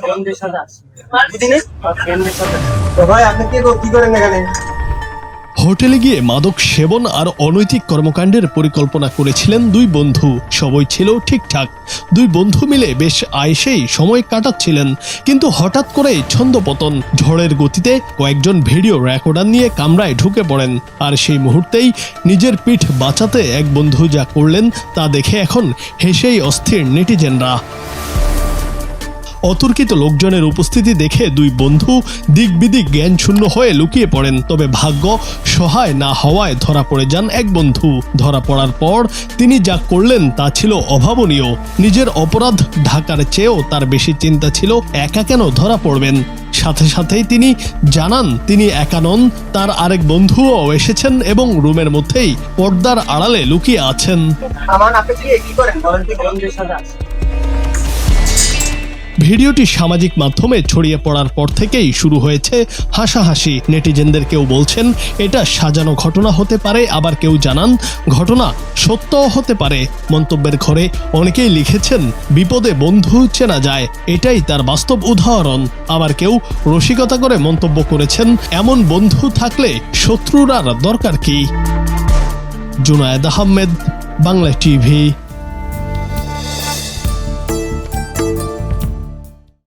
ফ্রেন্ডদের সাথে আসছি। বুঝিনি? ফ্রেন্ডদের সাথে। তো ভাই আপনি কি করেন এখানে? হোটেলে গিয়ে মাদক সেবন আর অনৈতিক কর্মকাণ্ডের পরিকল্পনা করেছিলেন দুই বন্ধু। সবই ছিল ঠিকঠাক। দুই বন্ধু মিলে বেশ আয়েসেই সময় কাটাচ্ছিলেন, কিন্তু হঠাৎ করেই ছন্দপতন। ঝড়ের গতিতে কয়েকজন ভিডিও রেকর্ডার নিয়ে কামরায় ঢুকে পড়েন, আর সেই মুহূর্তেই নিজের পিঠ বাঁচাতে এক বন্ধু যা করলেন তা দেখে এখন হেসেই অস্থির নেটিজেনরা। অতর্কিত লোকজনের উপস্থিতি দেখে দুই বন্ধু দিকবিদিক জ্ঞানশূন্য হয়ে লুকিয়ে পড়েন। তবে ভাগ্য সহায় না হওয়ায় ধরা পড়ে যান এক বন্ধু। ধরা পড়ার পর তিনি যা করলেন তা ছিল অভাবনীয়। নিজের অপরাধ ঢাকার চেয়েও তার বেশি চিন্তা ছিল একা কেন ধরা পড়বেন। সাথে সাথেই তিনি জানান তিনি একা নন, তার আরেক বন্ধুও এসেছেন এবং রুমের মধ্যেই পর্দার আড়ালে লুকিয়ে আছেন। আমার আপনি কি করেন বলেন তো? ফ্রেন্ডদের সাথে আসছি। ভিডিওটি সামাজিক মাধ্যমে ছড়িয়ে পড়ার পর থেকেই শুরু হয়েছে হাসাহাসি। নেটিজেনদের কেউ বলছেন এটা সাজানো ঘটনা হতে পারে, আবার কেউ জানান ঘটনা সত্যও হতে পারে। মন্তব্যের ঘরে অনেকেই লিখেছেন বিপদে বন্ধু চেনা যায়, এটাই তার বাস্তব উদাহরণ। আবার কেউ রসিকতা করে মন্তব্য করেছেন এমন বন্ধু থাকলে শত্রুর আর দরকার কি। জুনায়েদ আহমেদ, বাংলা টিভি।